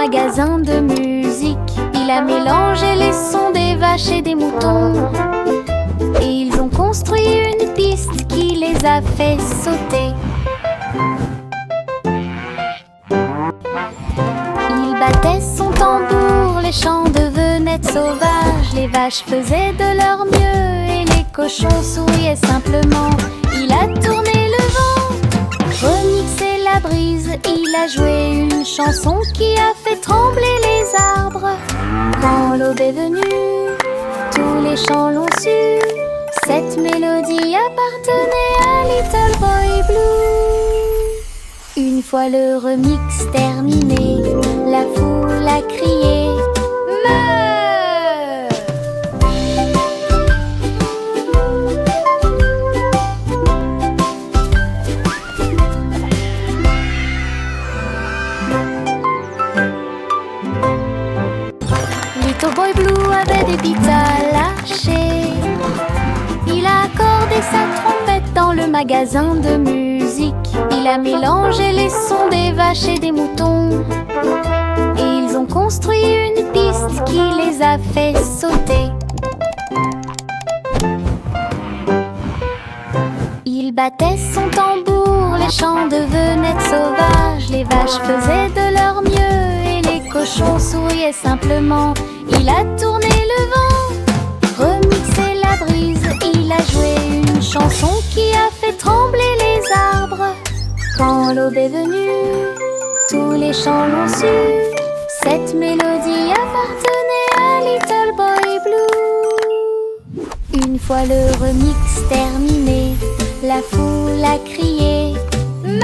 magasin de musique. Il a mélangé les sons des vaches et des moutons. Et ils ont construit une piste qui les a fait sauter. Il battait son tambour, les champs devenaient sauvages. Les vaches faisaient de leur mieux et les cochons souriaient simplement. Il a tourné le vent, remixé la brise. Il a joué une chanson qui a fait trembler les arbres. Quand l'aube est venue, tous les champs l'ont su. Cette mélodie appartenait à Little Boy Blue. Une fois le remix terminé, la foule a crié Meuh! Little Boy Blue avait des bites à lâcher. Il a accordé sa trompette dans le magasin de musique. Il a mélangé les sons des vaches et des moutons. Et ils ont construit une piste qui les a fait sauter. Il battait son tambour, les champs devenaient sauvages. Les vaches faisaient de leur mieux et les cochons souriaient simplement. Il a tourné le vent, remixé la brise. Il a joué une chanson qui a fait trembler les arbres. Quand l'aube est venue, tous les champs l'ont su. Cette mélodie appartenait à Little Boy Blue. Une fois le remix terminé, la foule a crié Meuh!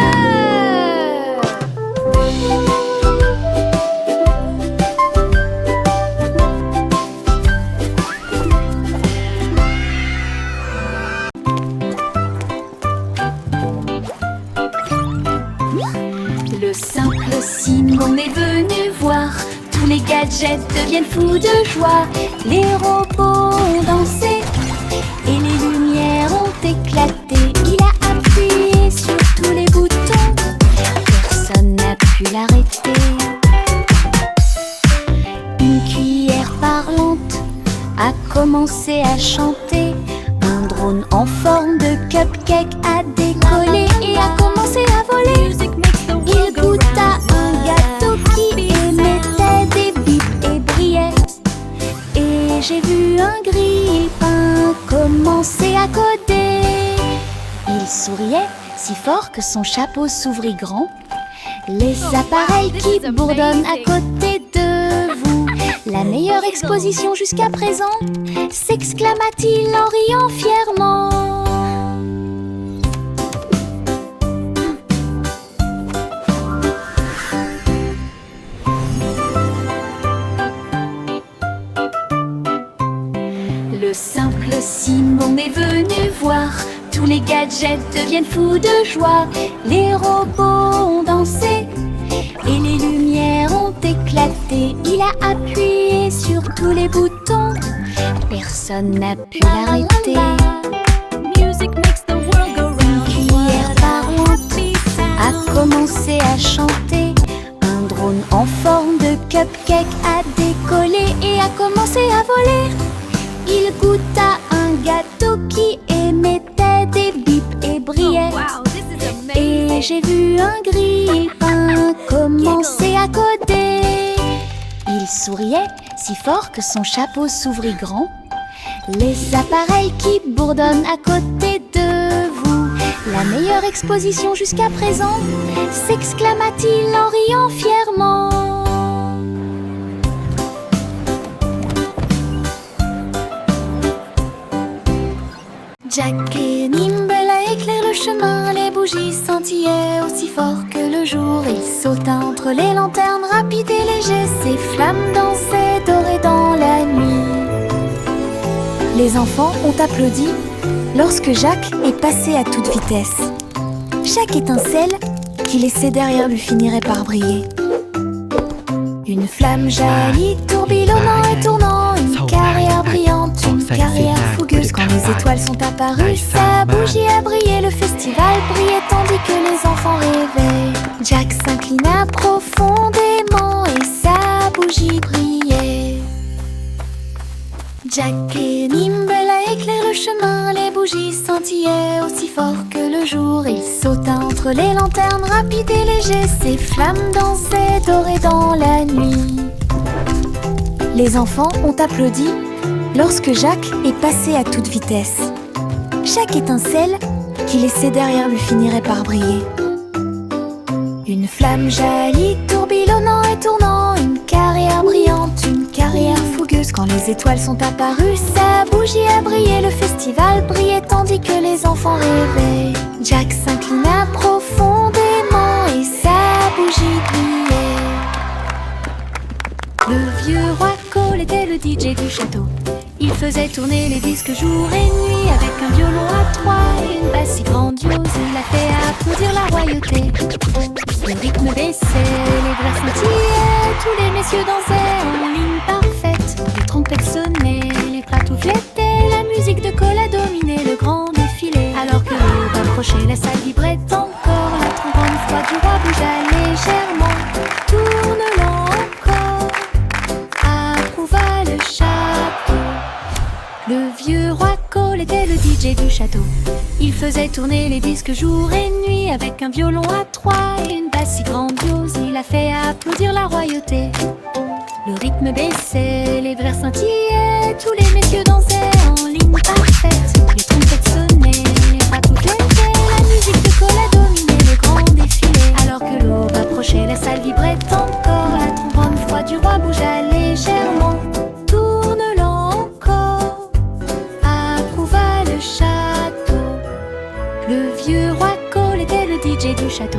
Le simple Simon est venu voir. Tous les gadgets deviennent fous de joie. Les robots ont dansé et les lumières ont éclaté. Il a appuyé sur tous les boutons. Personne n'a pu l'arrêter. Une cuillère parlante a commencé à chanter. Un drone en forme de cupcake a décollé et a commencé à voler. Il goûta un gâteau qui émettait des bips et brillait. Et j'ai vu un grille-pain commencer à coder. Il souriait si fort que son chapeau s'ouvrit grand. Les appareils qui bourdonnent à côté de vous. La meilleure exposition jusqu'à présent, s'exclama-t-il en riant fièrement. Le simple Simon est venu voir. Tous les gadgets deviennent fous de joie. Les robots ont dansé et les lumières ont éclaté. Il a appuyé sur tous les boutons. Personne n'a pu l'arrêter. Une cuillère parlante a commencé à chanter. Un drone en forme de cupcake a décollé et a commencé à voler. Il goûta un gâteau qui émettait des bips et brillait. Et j'ai vu un grille-pain commencer à coder. Il souriait si fort que son chapeau s'ouvrit grand. Les appareils qui bourdonnent à côté de vous. La meilleure exposition jusqu'à présent, s'exclama-t-il en riant fièrement. Jack et Nimble éclairent le chemin. Les bougies scintillaient aussi fort que le jour. Il sauta entre les lanternes, rapide et léger. Ses flammes dansaient dorées dans la nuit. Les enfants ont applaudi lorsque Jack est passé à toute vitesse. Chaque étincelle qu'il laissait derrière lui finirait par briller. Une flamme jaillit, tourbillonnant et tournant. Une carrière brillante, une carrière fougueuse. Quand les étoiles sont apparues, sa bougie a brillé. Le festival brillait tandis que les enfants rêvaient. Jack s'inclina profondément et sa bougies brillaient. Jack et Nimble éclairent le chemin, les bougies scintillaient aussi fort que le jour. Il sauta entre les lanternes, rapide et léger, ses flammes dansaient dorées dans la nuit. Les enfants ont applaudi lorsque Jack est passé à toute vitesse. Chaque étincelle qu'il laissait derrière lui finirait par briller. Une flamme jaillit, tourbillonnant et tournant, une carrière brillante, une carrière fougueuse. Quand les étoiles sont apparues, sa bougie a brillé, le festival brillait tandis que les enfants rêvaient. Jack s'inclina profondément et sa bougie brillait. Le vieux roi Cole était le DJ du château. Il faisait tourner les disques jour et nuit avec un violon à trois et une basse si grandiose. Il a fait applaudir la royauté. Le rythme baissait, les verres scintillaient, tous les messieurs dansaient en ligne parfaite. Les trompettes sonnaient, les plateaux flétaient, la musique de Cole a dominé le grand défilé. Alors que l'aube approchait, la salle vibrait encore. La trompette froide du roi bougea légèrement. Tourne-le encore, approuva le château. Le vieux roi Cole était le DJ du château. Il faisait tourner les disques jour et nuit avec un violon à trois et une basse si grandiose. Il a fait applaudir la royauté. Le rythme baissait, les verres scintillaient, tous les messieurs dansaient en ligne parfaite. Les trompettes sonnaient, les bateaux flétaient, la musique de Cole a dominé le grand défilé. Alors que l'aube approchait, la salle vibrait encore. La trombone froide du roi bougea légèrement. Tourne-le encore, approuva le château. Le vieux roi Cole était le DJ du château.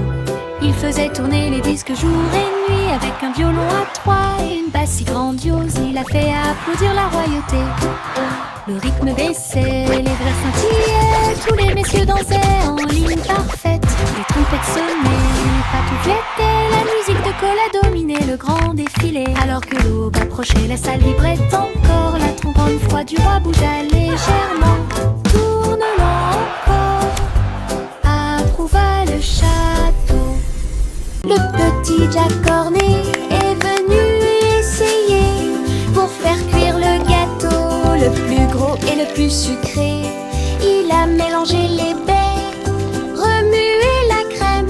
Il faisait tourner les disques jour et nuit avec un violon à trois et une basse si grandiose. Il a fait applaudir la royauté. Le rythme baissait, les verres scintillaient, tous les messieurs dansaient en ligne parfaite. Les trompettes sonnaient, les patous flétaient, la musique de Cole a dominé le grand défilé. Alors que l'aube approchait, la salle vibrait encore. La trombone froide du roi bougea légèrement. Tourne-le encore, approuva le château. Le petit Jack Cornet est venu essayer pour faire cuire le gâteau le plus gros et le plus sucré. Il a mélangé les baies, remué la crème.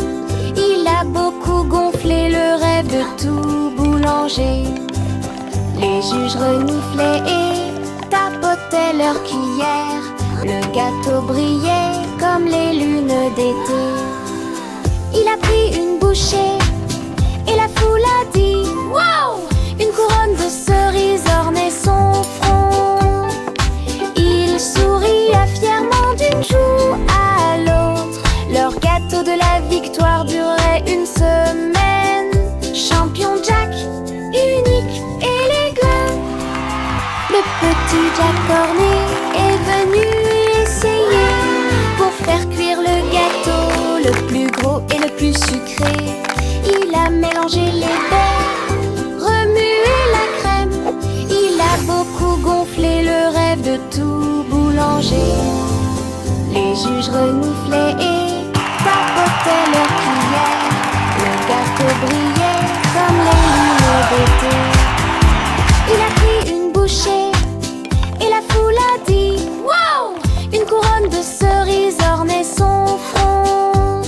Il a beaucoup gonflé le rêve de tout boulanger. Les juges reniflaient et tapotaient leur cuillère. Le gâteau brillait comme les lunes d'été. Il a pris une bouchée et la foule a dit wow! Une couronne de cerises ornait son front. Il souria fièrement d'une joue à l'autre. Leur gâteau de la victoire durait une semaine. Champion Jack, unique, élégant. Le petit Jack Cornet est venu essayer pour faire cuire le gâteau le plus gros et le plus sucré. Il a mélangé les baies, remué la crème. Il a beaucoup gonflé le rêve de tout boulanger. Les juges reniflaient et tapotaient leur cuillère. Le gâteau brillait comme les lunes d'été. Il a pris une bouchée et la foule a dit wow! Une couronne de cerises ornait son front.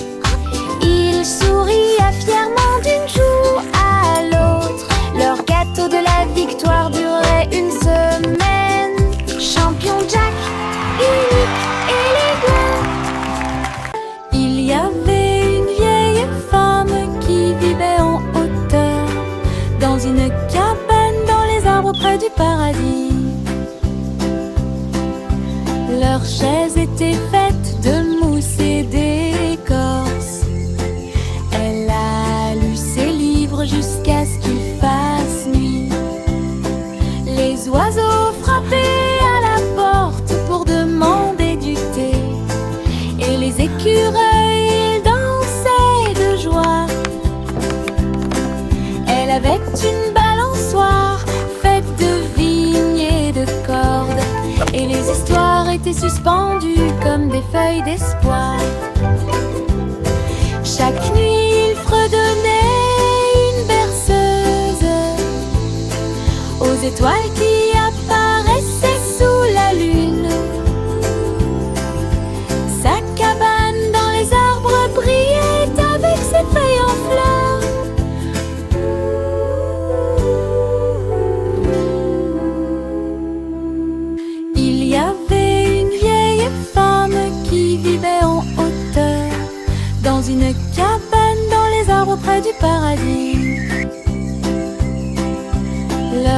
Il souria fièrement d'une joue à l'autre. Leur gâteau de la victoire durait une semaine. Champion Jack, unique, élégant. Il y avait une vieille femme qui vivait en hauteur, dans une cabane dans les arbres près du paradis. Leurs chaises étaient faites de mousse et d'écorce. Elle a lu ses livres jusqu'à ce qu'il fasse nuit. Les oiseaux frappaient à la porte pour demander du thé. Et les écureuils dansaient de joie. Elle avait une balançoire faite de vignes et de cordes. Et les histoires étaient suspendues comme des feuilles d'espoir. Chaque nuit, il fredonnait une berceuse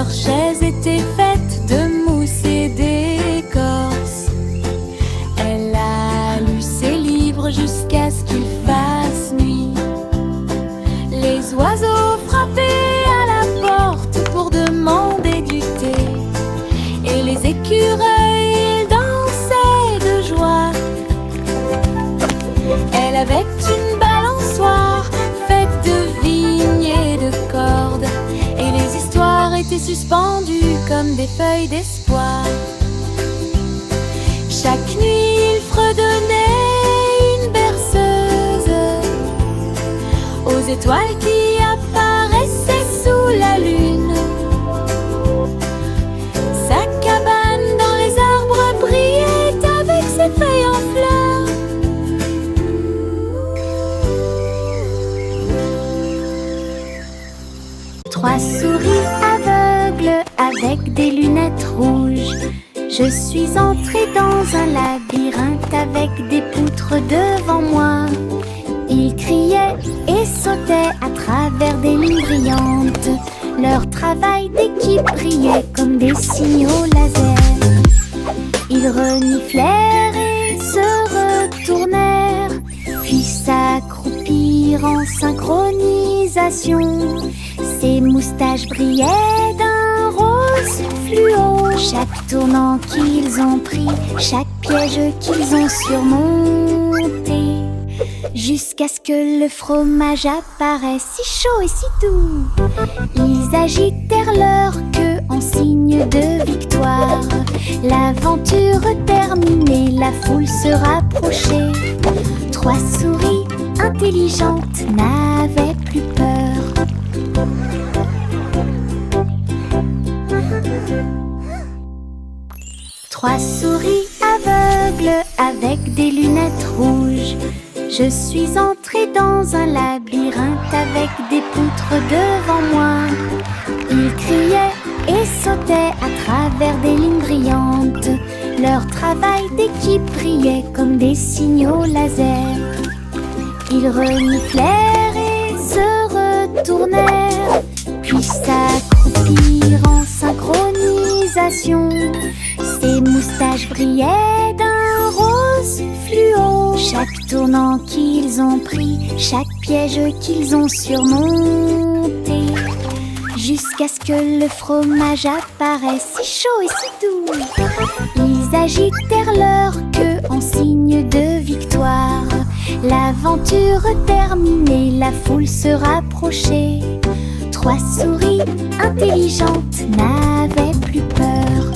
Leurs chaises étaient faites de mousse et d'écorce. Elle a lu ses livres jusqu'à ce qu'il fasse nuit. Les oiseaux frappaient à la porte pour demander du thé. Et les écureuils dansaient de joie. Elle avait une balançoire faite de vignes et de cordes. Et les histoires étaient suspendues comme des feuilles d'espoir. Chaque nuit, il fredonnait une berceuse aux étoiles qui apparaissaient sous la lune. Sa cabane dans les arbres brillait avec ses feuilles en fleurs. Trois souris aveugles avec des lunettes rouges. Je suis entrée dans un labyrinthe avec des poutres devant moi. Ils criaient et sautaient à travers des lignes brillantes. Leur travail d'équipe brillait comme des signaux laser. Ils reniflèrent et se retournèrent, puis s'accroupirent en synchronisation. Ses moustaches brillaient d'un rose fluo. Chaque tournant qu'ils ont pris, chaque piège qu'ils ont surmonté, jusqu'à ce que le fromage apparaisse si chaud et si doux. Ils agitèrent leur queue en signe de victoire. L'aventure terminée, la foule se rapprochait. Trois souris intelligentes n'avaient plus peur. Trois souris aveugles avec des lunettes rouges. Je suis entrée dans un labyrinthe avec des poutres devant moi. Ils criaient et sautaient à travers des lignes brillantes. Leur travail d'équipe brillait comme des signaux laser. Ils reniflèrent et se retournèrent, puis s'accroupirent en synchronisation. Ses moustaches brillaient d'un rose fluo. Chaque tournant qu'ils ont pris, chaque piège qu'ils ont surmonté, jusqu'à ce que le fromage apparaisse si chaud et si doux. Ils agitèrent leur queue en signe de victoire. L'aventure terminée, la foule se rapprochait. Trois souris intelligentes n'avaient plus peur.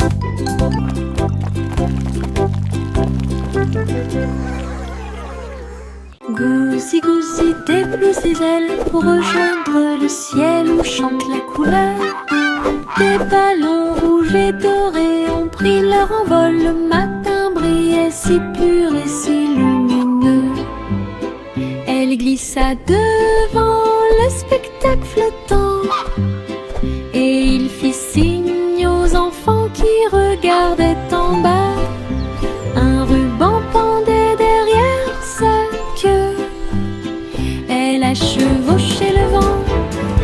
Goussi, goussi, déploie ses ailes pour rejoindre le ciel où chante la couleur. Des ballons rouges et dorés ont pris leur envol. Le matin brillait si pur et si lumineux. Elle glissa devant le spectacle flottant, et il fit signe aux enfants qui regardaient en bas. Un ruban pendait derrière sa queue. Elle a chevauché le vent,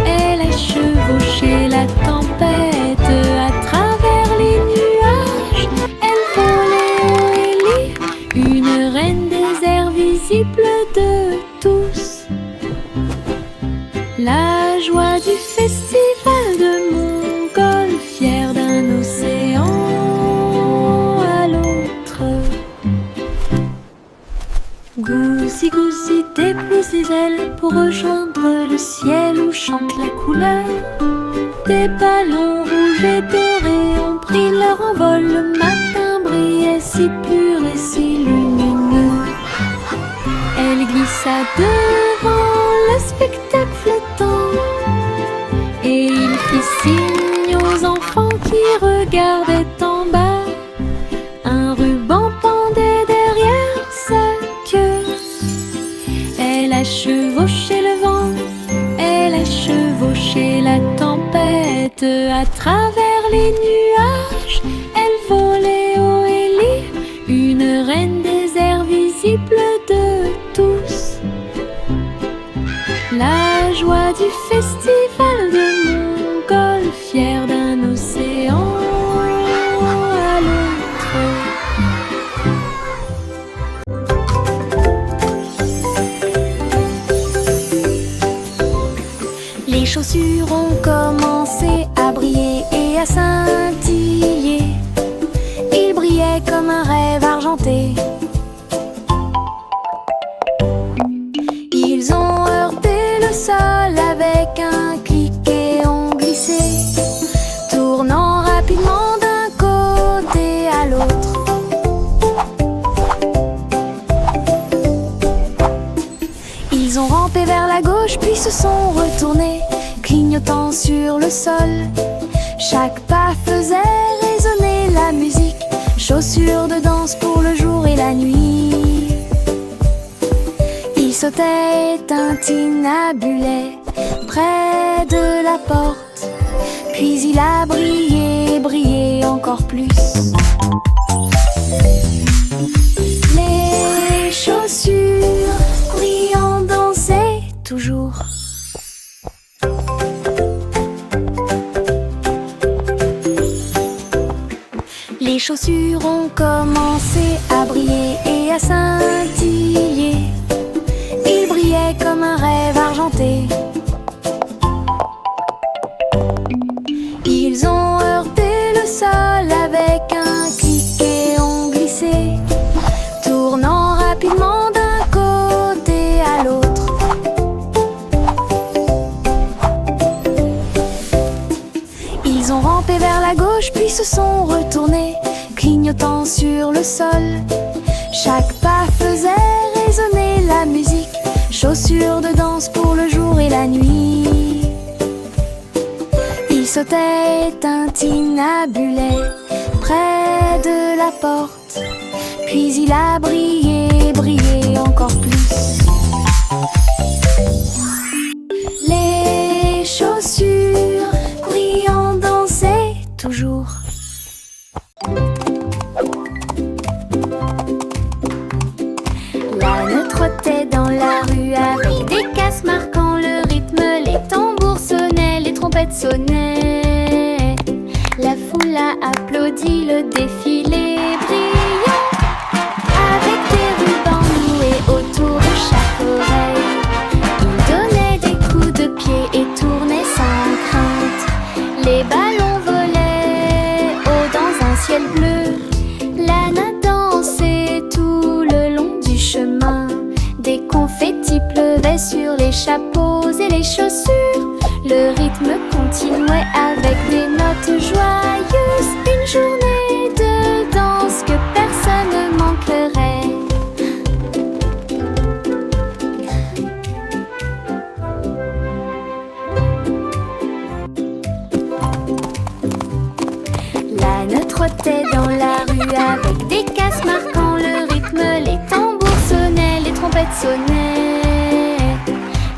elle a chevauché la tempête. À travers les nuages, elle volait haut et libre, une reine des airs visible de tous. La joie du festival de montgolfière, d'un océan à l'autre. Goussi, goussi, déploie ses ailes pour rejoindre le ciel où chante la couleur. Des ballons rouges et dorés ont pris leur envol. Le matin brillait si pur et si lumineux. Elle glissa devant le spectacle flottant, et il fit signe aux enfants qui regardaient en bas. Un ruban pendait derrière sa queue. Elle a chevauché le vent, elle a chevauché la tempête. À travers les nuages, elle volait haut et libre, une reine des airs visible de tous. La joie du festival de montgolfière, d'un océan à briller et à scintiller. Il brillait comme un rêve argenté. Ils ont heurté le sol avec un clic et ont glissé, tournant rapidement d'un côté à l'autre. Ils ont rampé vers la gauche puis se sont retournés, clignotant sur le sol. Chaque pas faisait résonner la musique, chaussures de danse pour le jour et la nuit. Il sautait et tintinabulait près de la porte, puis il a brillé, brillé encore plus. Les chaussures brillant dansaient toujours. Les chaussures ont commencé à briller et à scintiller. Ils brillaient comme un rêve argenté. Ils ont heurté le sol avec un clic et ont glissé, tournant rapidement d'un côté à l'autre. Ils ont rampé vers la gauche puis se sont retournés, clignotant sur le sol. Chaque pas faisait résonner la musique, chaussures de danse pour le jour et la nuit. Il sautait et tintinabulait près de la porte, puis il a brillé, brillé encore plus. Les chaussures brillant dansaient toujours. L'âne trottait dans la rue avec des casses marquant le rythme. Les tambours sonnaient, les trompettes sonnaient. La foule a applaudi le défilé brillant, avec des rubans noués autour de chaque oreille. Il donnait des coups de pied et tournait sans crainte. Les ballons volaient haut dans un ciel bleu. L'âne a dansé tout le long du chemin. Des confettis pleuvaient sur les chapeaux et les chaussures. Le rythme continuait avec des notes joyeuses. Une journée de danse que personne ne manquerait. L'âne trottait dans la rue avec des casses marquant le rythme. Les tambours sonnaient, les trompettes sonnaient.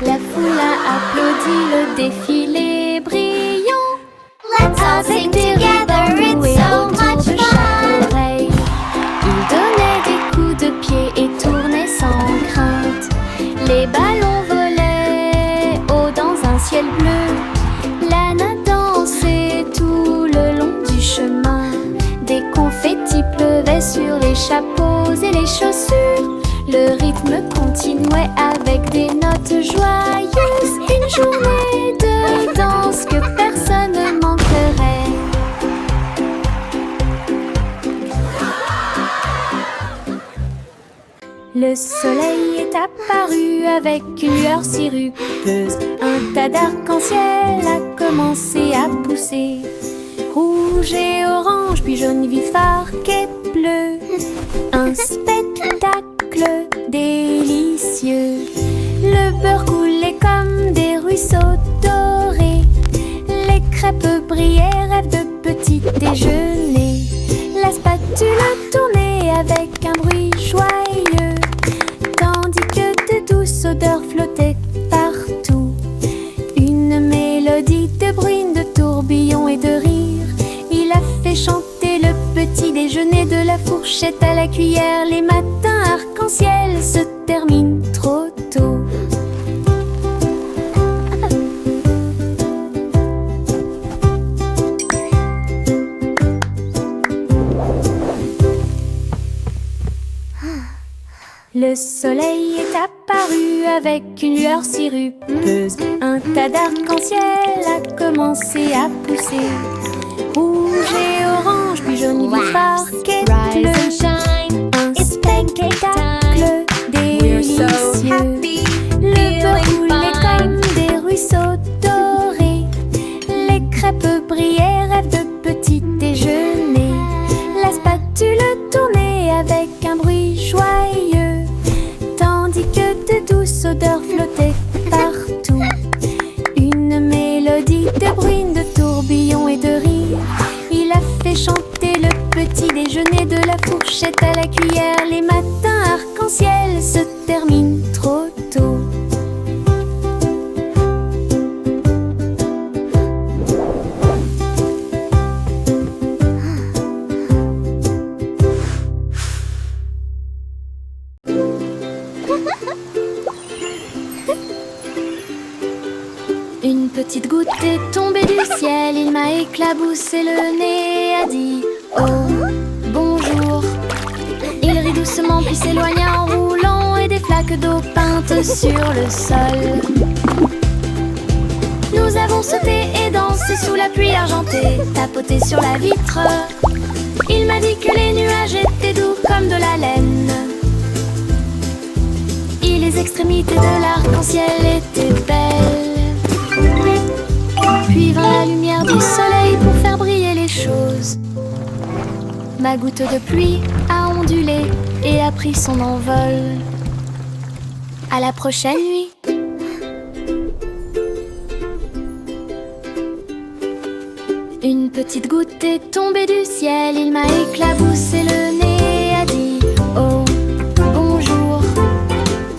La foule a applaudi le défilé brillant. Let's all sing together, it's so much fun. Il donnait des coups de pied et tournait sans crainte. Les ballons volaient haut dans un ciel bleu. L'âne a dansé tout le long du chemin. Des confettis pleuvaient sur les chapeaux et les chaussures. Le rythme continuait avec des notes joyeuses. Une journée de danse que personne ne manquerait. Le soleil est apparu avec une lueur sirupeuse. Un tas d'arc-en-ciel a commencé à pousser. Rouge et orange, puis jaune vif, arc et bleu. Un spectacle délicieux. Le beurre coulait comme des ruisseaux dorés. Les crêpes brillaient, rêve de petit déjeuner. La spatule tournait avec un bruit joyeux, tandis que de douces odeurs flottaient partout. Une mélodie de bruine, de tourbillons et de rires. Il a fait chanter le petit déjeuner de la fourchette à la cuillère. Les matins arc-en-ciel se terminent trop tôt. Le soleil est apparu apparu avec une lueur sirupeuse. Un tas d'arc-en-ciel a commencé à pousser. Rouge et orange, puis jaune vifard, Rise and shine. un It's pancake spectacle We're so délicieux. happy. Le beurre Feeling coulait fine. comme des ruisseaux dorés. Les crêpes brillaient, rêve de petit déjeuner. La spatule tournait avec un bruit joyeux, tandis que de douces odeurs flottaient partout. Une mélodie de bruine, de tourbillons et de rires. Il a fait chanter le petit déjeuner de la fourchette à la cuillère. Les matins arc-en-ciel se terminent trop tôt. Une petite goutte est tombée du ciel, il m'a éclaboussé le nez, a dit oh, bonjour. Il rit doucement puis s'éloigna en roulant et des flaques d'eau peintes sur le sol. Nous avons sauté et dansé sous la pluie argentée, tapoté sur la vitre. Il m'a dit que les nuages étaient doux comme de la laine. Et les extrémités de l'arc-en-ciel étaient belles. Puis vint la lumière du soleil pour faire briller les choses. Ma goutte de pluie a ondulé et a pris son envol. À la prochaine nuit. Une petite goutte est tombée du ciel, il m'a éclaboussé le nez, a dit oh, bonjour.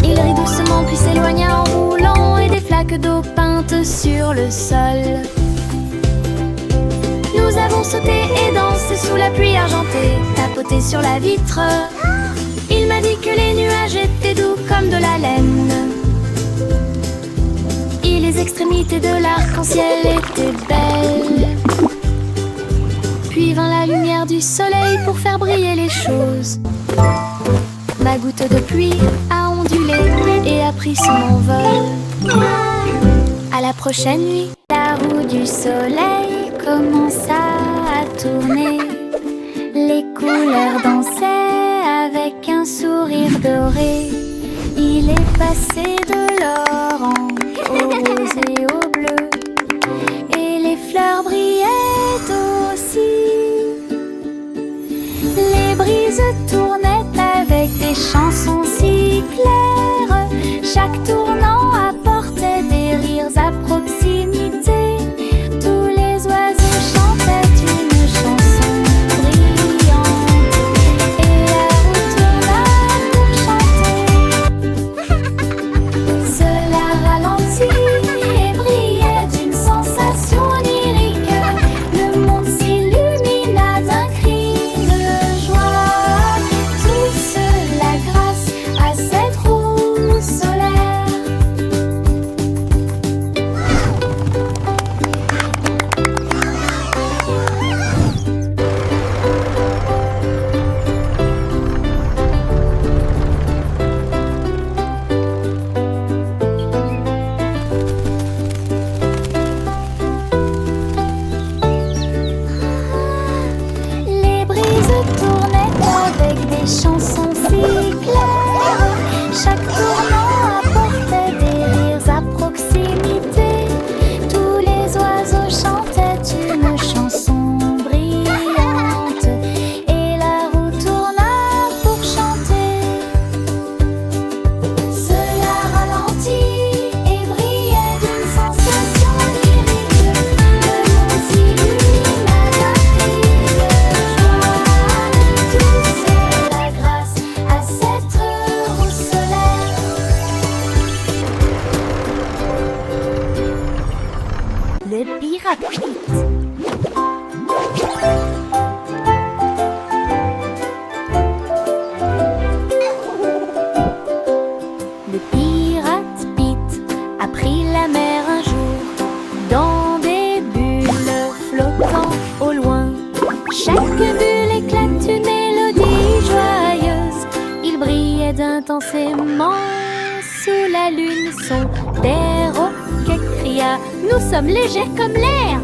Il rit doucement puis s'éloigna en roulant et des flaques d'eau peintes sur le sol. Nous avons sauté et dansé sous la pluie argentée, tapoté sur la vitre. Il m'a dit que les nuages étaient doux comme de la laine. Et les extrémités de l'arc-en-ciel étaient belles. Puis vint la lumière du soleil pour faire briller les choses. Ma goutte de pluie a ondulé et a pris son envol. À la prochaine nuit. La roue du soleil commença à tourner. Les couleurs dansaient avec un sourire doré. Il est passé de l'orange au rose et au bleu. Et les fleurs brillaient aussi. Les brises tournaient avec des chansons si claires. Chaque tournant apportait des rires à proximité. Tous les oiseaux chantaient une chanson brillante. Et la roue tourna pour chanter. Cela ralentit et brillait d'une sensation lyrique. Le monde s'illumina d'un cri de joie. Tout cela grâce à cette roue solaire. Les brises tournaient avec des chansons si claires. Chaque tournant apportait des rires à proximité. Tous les oiseaux chantaient une chanson brillante. Et la roue tourna pour chanter. Cela ralentit et brillait d'une sensation lyrique. Le monde s'illumina d'un cri de joie. Tout cela grâce à cette roue solaire. Le pirate Pete. Le pirate Pete a pris la mer un jour dans des bulles flottant au loin. Chaque bulle éclate une mélodie joyeuse. Il brillait d'intensément sourire. sous la lune sont perroquets cria. Nous sommes légers comme l'air.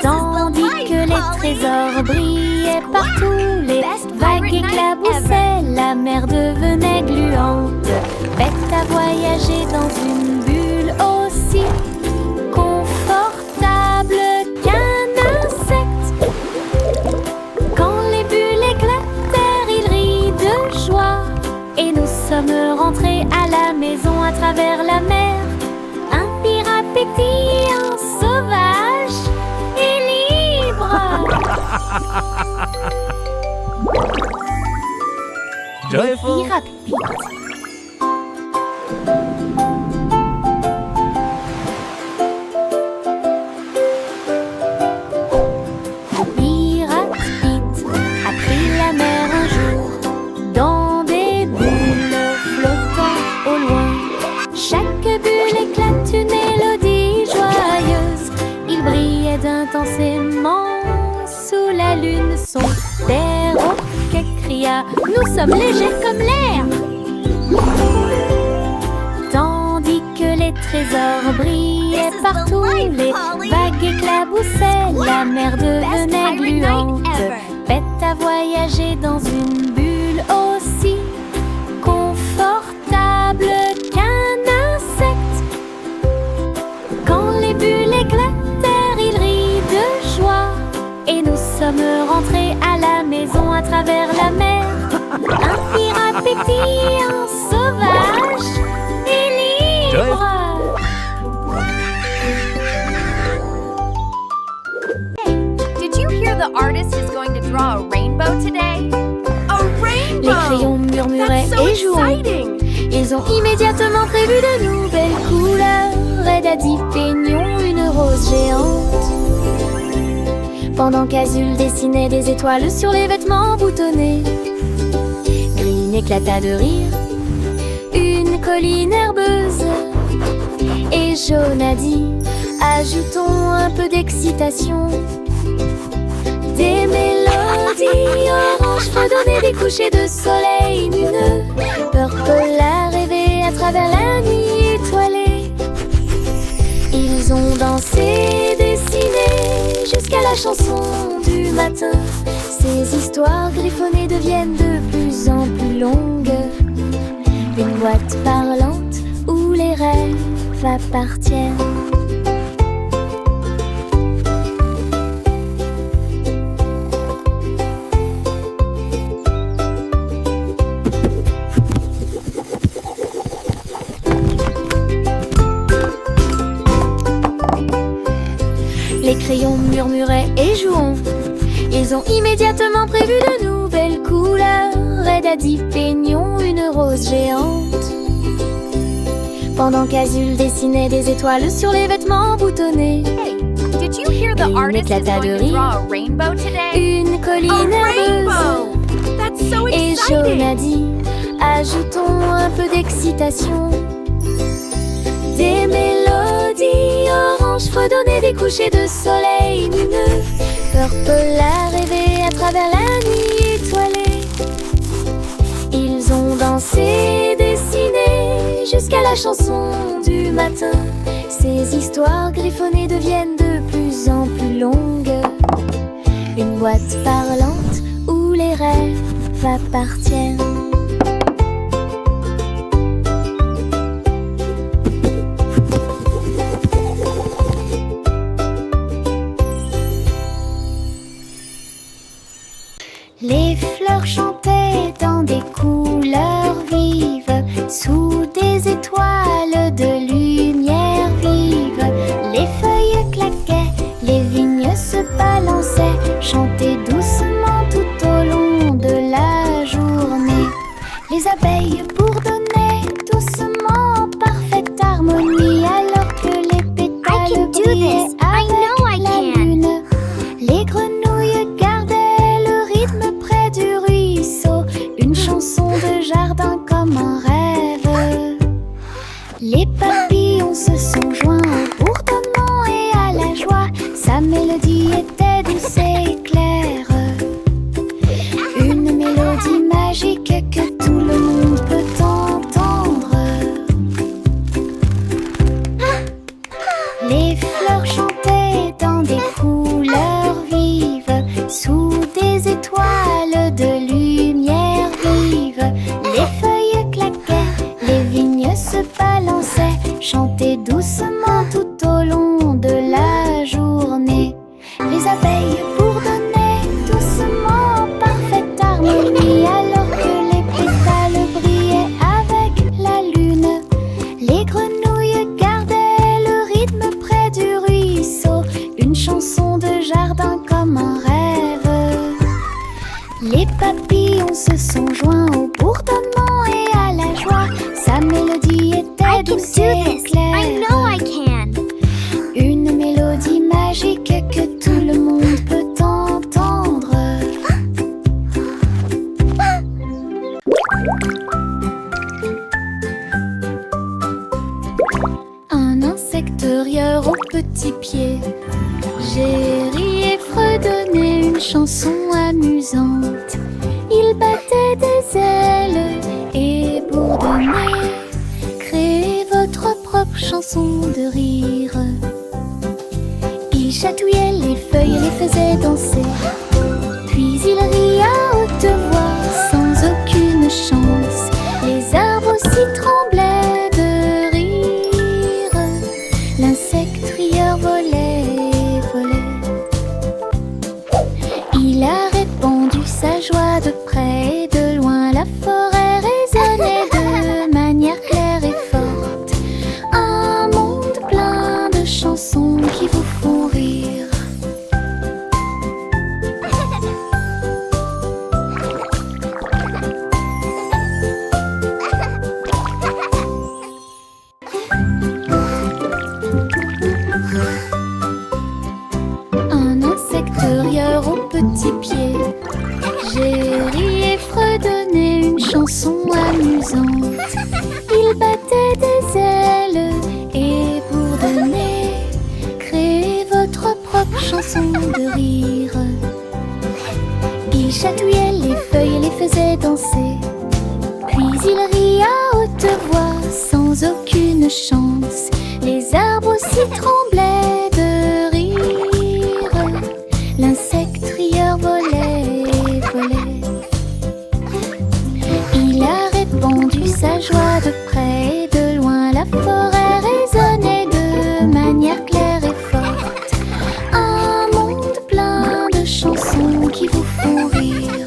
Tandis que les trésors brillaient partout, les vagues éclaboussaient, la mer devenait gluante. Bête à voyager dans une bulle aussi confortable qu'un insecte. Quand les bulles éclatèrent, il rit de joie. Et nous sommes rentrés à la maison à travers la mer. Un pirate pétillant, sauvage et libre. Joyful. Pirate Pete. Pirate Pete a pris la mer un jour dans des bulles flottant au loin. Chaque bulle éclate une mélodie joyeuse. Il brillait intensément sous la lune. Son perroquet cria. Nous sommes légers comme l'air. Tandis que les trésors brillaient partout, les vagues éclaboussaient, la mer devenait gluante. Bête à voyager dans une bulle aussi confortable qu'un insecte. Quand les bulles éclatèrent, il rit de joie. Et nous sommes rentrés à la maison à travers la mer. Un pirate pétillant, sauvage et libre. Did you hear the artist is going to draw a rainbow today? A rainbow! Les crayons murmuraient That's so et jouaient. exciting! Ils ont immédiatement prévu de nouvelles couleurs. Red a dit peignons une rose géante. Pendant qu'Azul dessinait des étoiles sur les vêtements boutonnés, Green éclata de rire. Une colline herbeuse. Et Jaune a dit ajoutons un peu d'excitation. Des mélodies oranges fredonnaient des couchers de soleil lumineux. Purple a rêvé à travers la nuit étoilée. Ils ont dansé, dessiné jusqu'à la chanson du matin. Ces histoires griffonnées deviennent de plus en plus longues. Une boîte parlante où les rêves appartiennent. Les crayons murmuraient et jouons. Ils ont immédiatement prévu de nouvelles couleurs. Red a dit peignons une rose géante. Pendant qu'Azul dessinait des étoiles sur les vêtements boutonnés. Hey, did you hear the Une artist is éclata de going to rire. draw a rainbow today? Une colline A herbeuse. rainbow! That's so Et Jaune a exciting! dit ajoutons un peu d'excitation. Des mélodies oranges fredonnaient des couchers de soleil lumineux. Purple a rêvé à travers la nuit étoilée. Ils ont dansé, dessiné jusqu'à la chanson du matin. Ces histoires griffonnées deviennent de plus en plus longues. Une boîte parlante où les rêves appartiennent. Les fleurs chantaient dans des couleurs vives, sous des étoiles de lumière vive. Les feuilles claquaient, les vignes se balançaient, chantaient doucement tout au long de la journée. Les abeilles bourdonnaient doucement en parfaite harmonie, alors que les pétales brillaient avec la lune. Les grenouilles gardaient le rythme près du ruisseau, une chanson de jardin comme un rêve. Les papillons se sont joints au bourdonnement et à la joie. Sa mélodie était douce et claire, une mélodie magique que tout le monde peut entendre. fleurs chantaient dans des couleurs vives, sous des étoiles de lumière vive. Les feuilles claquaient, les vignes se balançaient, chantaient doucement tout au long de la journée. Les abeilles bourdonnaient doucement en parfaite harmonie, alors que les pétales brillaient avec la lune. Les grenouilles gardaient le rythme près du ruisseau, une chanson de jardin comme un rêve. Les papillons se sont joints au bourdonnement et à la joie. Sa mélodie était douce et claire. I know I can. Une mélodie magique que tout le monde peut entendre. Un insecte-rieur aux petits pieds, j'ai ri et fredonné une chanson amusante. Il battait des ailes et bourdonnait. Créez votre propre chanson de rire. Il chatouillait les feuilles et les faisait danser. Puis il rit à haute voix sans aucune chance. Les arbres aussi tremblaient de rire. L'insecte rieur volait et volait. Il a répandu sa joie de près et de loin. La forêt résonnait de manière claire et forte. Un monde plein de chansons qui vous font rire. Un insecte-rieur aux petits pieds, j'ai ri et fredonné une chanson amusante. Il battait des ailes et bourdonnait. Créez votre propre chanson de rire. Il chatouillait les feuilles et les faisait danser. Puis il rit à haute voix sans aucune chance. Les arbres aussi tremblaient de rire. L'insecte rieur volait et volait. Il a répandu sa joie de près et de loin. La forêt résonnait de manière claire et forte. Un monde plein de chansons qui vous font rire.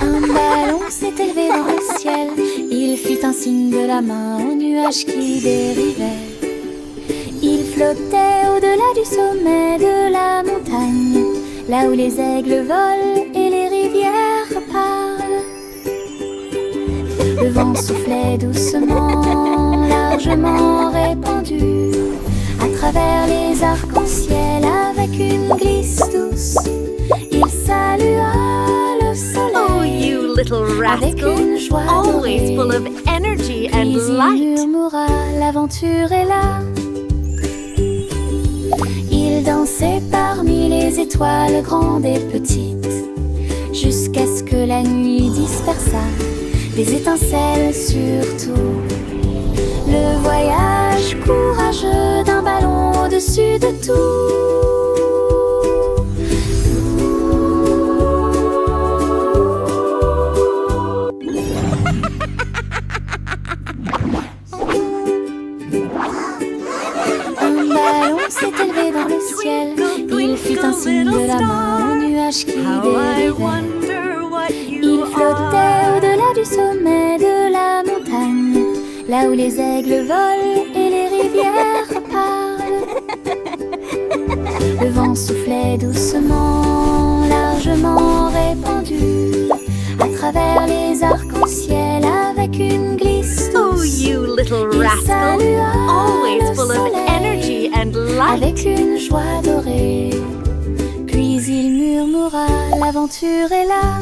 Un ballon s'est élevé dans le ciel. Il fit un signe de la main au nuage qui dérivait. Il flottait au-delà du sommet de la montagne, là où les aigles volent et les rivières parlent. Le vent soufflait doucement, largement répandu, à travers les arcs-en-ciel avec une glisse douce. Il salua le soleil. Oh, you little avec rascal. une joie Always dorée. full of energy Puis and il light. murmura, l'aventure est là. Il dansait parmi les étoiles grandes et petites, jusqu'à ce que la nuit dispersa des étincelles surtout. Le voyage courageux d'un ballon au-dessus de tout. Un ballon s'est élevé dans le ciel. Il fit un signe de la main au nuage qui How I dérivait. wonder what Il you flottait are. au-delà du sommet de la montagne, là où les aigles volent et les rivières parlent. Le vent soufflait doucement, largement répandu, à travers les arcs-en-ciel avec une glisse Oh, douce. you little Il rascal. salua Always le full of soleil energy and light. avec une joie dorée. Puis il murmura, l'aventure est là.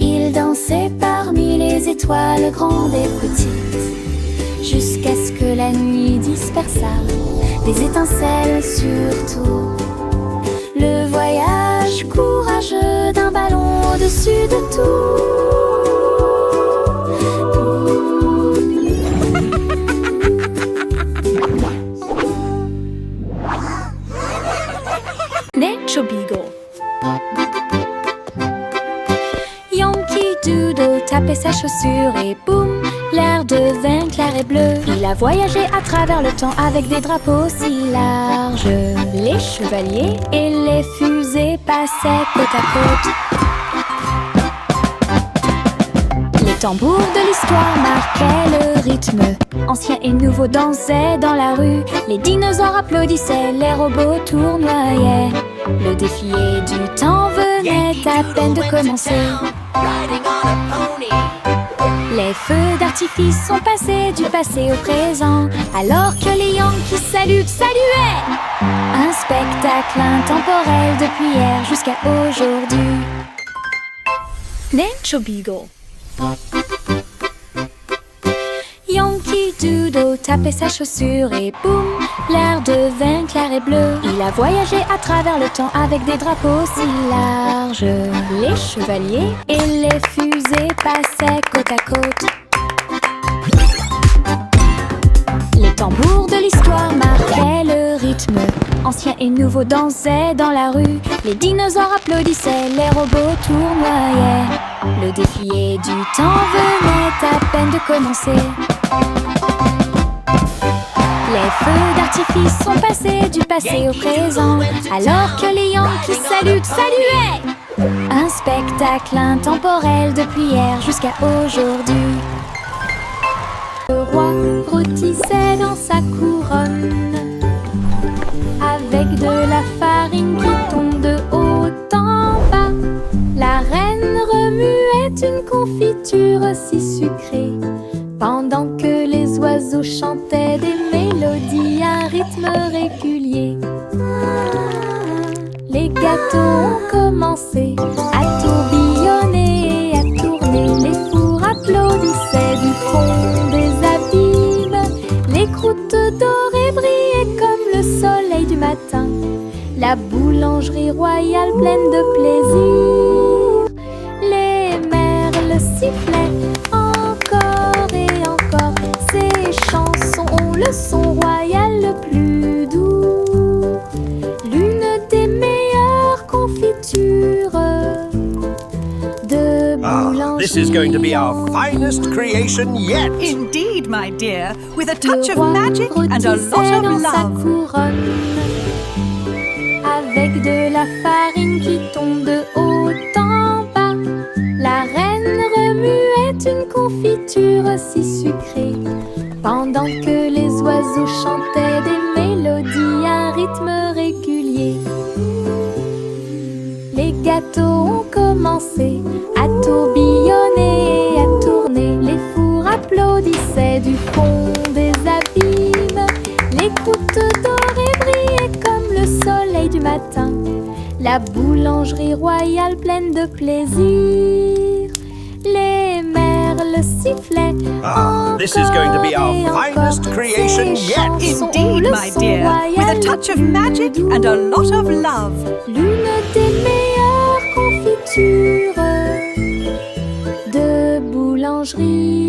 Il dansait parmi les étoiles grandes et petites, jusqu'à ce que la nuit dispersa des étincelles surtout. Le voyage courageux d'un ballon au-dessus de tout. Nature Beagle. Yankee Doodle tapait sa chaussure et boum, l'air devint clair et bleu. Il a voyagé à travers le temps avec des drapeaux si larges. Les chevaliers et les fusées passaient côte à côte. Les tambours de l'histoire marquaient le rythme. Anciens et nouveaux dansaient dans la rue. Les dinosaures applaudissaient, les robots tournoyaient. Le défilé du temps venait à peine de commencer. Les feux d'artifice sont passés du passé au présent, alors que les Yankees saluaient. Un spectacle intemporel depuis hier jusqu'à aujourd'hui. Nature Beagle. Yankee Doodle tapait sa chaussure et boum, l'air devint clair et bleu. Il a voyagé à travers le temps avec des drapeaux si larges. Les chevaliers et les fusées passaient côte à côte. Les tambours de l'histoire marquaient le rythme. Anciens et nouveaux dansaient dans la rue. Les dinosaures applaudissaient, les robots tournoyaient. Le défilé du temps venait à peine de commencer. Les feux d'artifice sont passés du passé au présent, alors que les Yankees saluaient. Un spectacle intemporel depuis hier jusqu'à aujourd'hui. Le roi rôtissait dans sa couronne, avec de la farine qui tombe de haut en bas. La reine remuait une confiture si sucrée, pendant que les oiseaux chantaient des mélodies à rythme régulier. Les gâteaux ont commencé à tourbillonner et à tourner. Les fours applaudissaient du fond des abîmes. Les croûtes dorées brillaient comme le soleil du matin. La boulangerie royale pleine de plaisir. Les merles sifflaient encore et encore. Ces chansons ont le son royal le plus doux. L'une des meilleures confitures de boulangerie. This is going to be our finest creation yet. Indeed, my dear, with a touch of magic and a lot of dans sa love. couronne, avec de la farine qui tombe de haut en bas. La reine remuait une confiture si sucrée, pendant que les oiseaux chantaient des mélodies à un rythme régulier. Les gâteaux ont commencé à tourbillonner et à tourner. Les fours applaudissaient du fond des abîmes. Les croûtes dorées brillaient comme le soleil du matin. La boulangerie royale pleine de plaisir. Les merles sifflaient This is going to be our finest creation yet. Indeed, my dear, with a touch of magic and a lot of love. L'une des meilleures confitures de boulangerie.